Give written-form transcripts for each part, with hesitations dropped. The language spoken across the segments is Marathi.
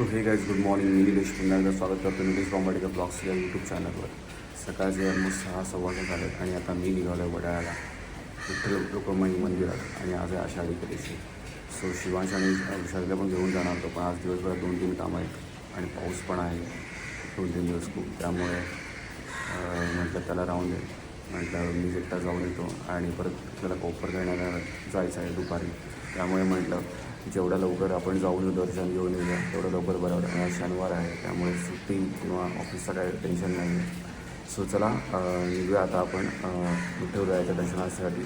हे गाईज गुड मॉर्निंग. मी निलेश पुन्हा एकदा स्वागत करतो निलेश बॉम्बाडेकर ब्लॉग्स या यूट्यूब चॅनलवर. सकाळचे ऑलमोस्ट 6:15 झालेत आणि आता मी निघालो आहे वडाळ्याला विठ्ठल रुक्मिणी मंदिरात. आणि आज आहे आषाढी एकादशी. सो शिवांश आणि विशालला पण घेऊन जाणार होतो, पण आज दिवसभरात 2-3 कामं आहेत आणि पाऊस पण आहे 2-3 दिवस खूप. त्यामुळे म्हटलं त्याला राहून दे. म्हटलं मी एकटा जाऊन येतो आणि परत त्याला कोपर घेण्याला जायचं आहे दुपारी. त्यामुळे म्हटलं जेवढ्या लवकर आपण जाऊन दर्शन घेऊन येऊया तेवढं लवकर बरं वाटतं. आज शनिवार आहे त्यामुळे सुट्टी किंवा ऑफिसचं काही टेन्शन नाही आहे. सो चला निघूया आता आपण विठ्ठलरायाच्या दर्शनासाठी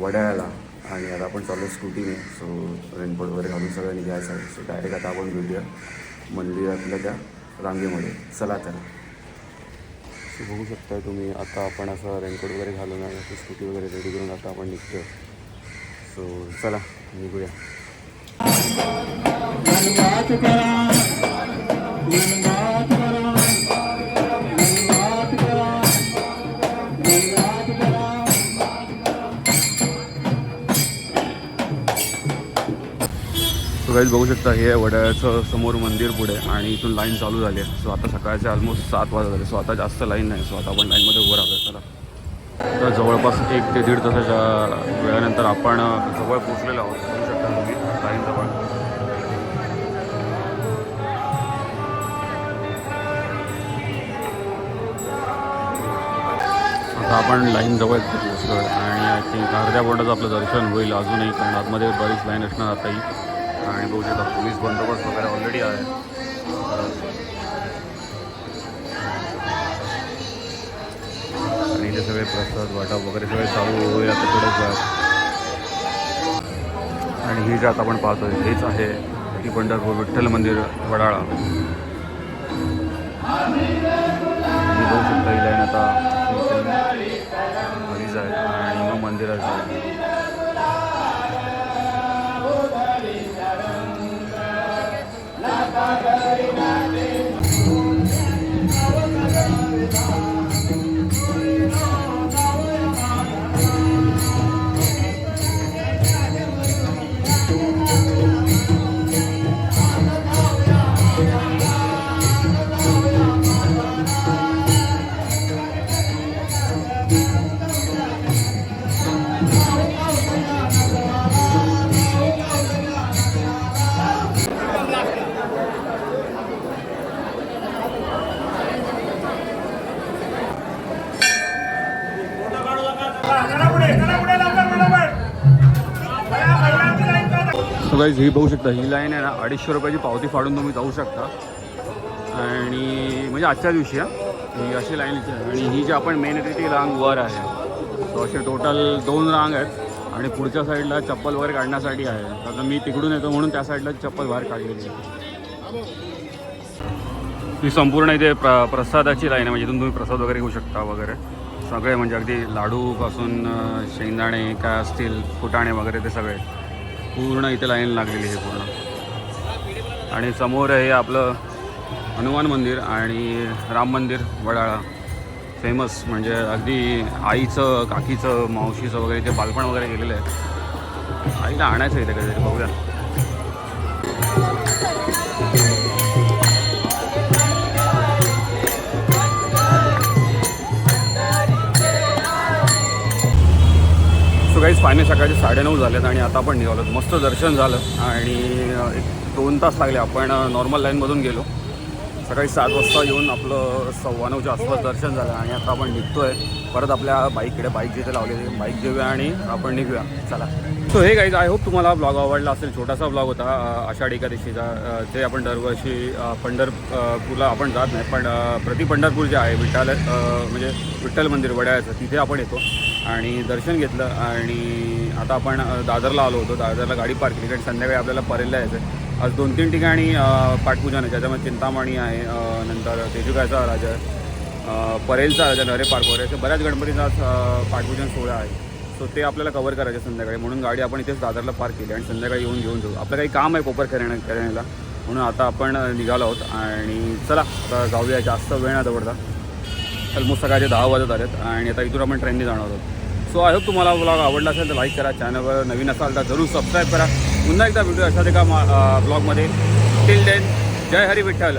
वडाळ्याला. आणि आता आपण चालू स्कूटीने. सो रेनकोट वगैरे घालून सगळं निघायचं आहे. सो डायरेक्ट आता आपण भेटूया मंदिरातल्या त्या रांगेमध्ये. चला तर. सो बघू शकता तुम्ही आता आपण असं रेनकोट वगैरे घालून असं स्कूटी वगैरे रेडी करून आता आपण निघतो. सो चला निघूया. सो गाईज बघू शकता हे वडाळ्याचं समोर मंदिर पुढे आणि इथून लाईन चालू झाली आहे. सो आता सकाळचे ऑलमोस्ट 7 वाजत झाले. सो आता जास्त लाईन नाही. सो आता आपण लाईनमध्ये उभं राहतो. चला तर जवळपास 1 ते 1.5 तासाच्या वेळानंतर आपण जवळ पोचलेलो आहोत. बघू शकता तुम्ही लाईन जवळ. आता आपण लाईन जवळ पोचलो आणि आय थिंक अर्ध्या पोटाचं आपलं दर्शन होईल अजूनही, कारण आतमध्ये बरीच लाईन असणार आताही. आणि बघू शकता पोलीस बंदोबस्त वगैरे ऑलरेडी आहे. आणि इथे सगळे प्रसाद वाटप वगैरे सगळे चालू होईल आता थोडंच वेळात. आणि हे जे आता आपण पाहतोय हेच आहे ती पंढरपूर विठ्ठल मंदिर वडाळा. बघू शकता ही लाईन आता घरीच आहे आणि मग मंदिराचं आहे. सो गाईज ही बघू शकता ही लाईन आहे ना 250 रुपयाची पावती फाडून तुम्ही जाऊ शकता. आणि म्हणजे आजच्या दिवशी ही अशी लाईन आणि ही जी आपण मेन येते ती रांग वर आहे. सो असे टोटल 2 रांग आहेत आणि पुढच्या साईडला चप्पल वगैरे काढण्यासाठी आहे. आता मी तिकडून येतो म्हणून त्या साईडला चप्पल बाहेर काढलेली आहे. ही संपूर्ण इथे प्रसादाची लाईन आहे. म्हणजे इथून तुम्ही प्रसाद वगैरे घेऊ शकता वगैरे सगळे, म्हणजे अगदी लाडूपासून शेंगदाणे काय असतील फुटाणे वगैरे ते सगळे पूर्ण इथे लाईन लागलेली आहे पूर्ण. आणि समोर हे आपलं हनुमान मंदिर आणि राम मंदिर वडाळा फेमस. म्हणजे अगदी आईचं काकीचं मावशीचं वगैरे ते बालपण वगैरे गेलेलं आहे. आईला आणायचं इथे कधीतरी बघूया. सो गाईज फायनली सकाळचे 9:30 झालेत आणि आता आपण निघालो. मस्त दर्शन झालं आणि 1-2 तास लागले. आपण नॉर्मल लाईनमधून गेलो. सकाळी 7 वाजता येऊन आपलं 9:15च्या आसपास दर्शन झालं आणि आता आपण निघतो आहे परत आपल्या बाईककडे. बाईक जिथे लावलेली बाईक घेऊया आणि आपण निघूया. चला. सो हे गाईज आय होप तुम्हाला ब्लॉग आवडला असेल. छोटासा ब्लॉग होता आषाढी एकादशीचा. ते आपण दरवर्षी पंढरपूरला आपण जात नाही, पण प्रति पंढरपूर जे आहे म्हणजे विठ्ठल मंदिर वडाळ्याचं तिथे आपण येतो आणि दर्शन घेतलं. आणि आता आपण दादरला आलो होतो. दादरला गाडी पार्क केली कारण संध्याकाळी आपल्याला परेलला यायचं आहे. आज 2-3 ठिकाणी पाठपूजन आहे, ज्याच्यामध्ये चिंतामणी आहे, नंतर तेजुगाचा राजा आहे, परेलचा राजा, नरे पार्कवर असे बऱ्याच गणपतीचा आज पाठपूजन सोहळा आहे. सो ते आपल्याला कवर करायचं संध्याकाळी, म्हणून गाडी आपण इथेच दादरला पार्क केली आणि संध्याकाळी येऊन घेऊन जाऊ. आपलं काही काम आहे कोपर करण्याला, म्हणून आता आपण निघालो आहोत. आणि चला आता जाऊया, जास्त वेळ न दवडता. ऑलमोस्ट सकाळचे 10 वाजत आलेत आणि आता इथून आपण ट्रेनने जाणार आहोत. सो आय होप तुम्हाला ब्लॉग आवडला असेल तर लाईक करा, चॅनलवर नवीन असाल तर जरूर सबस्क्राईब करा. पुन्हा एकदा व्हिडिओ अशाच एका ब्लॉगमध्ये. टिल देन जय हरी विठ्ठल.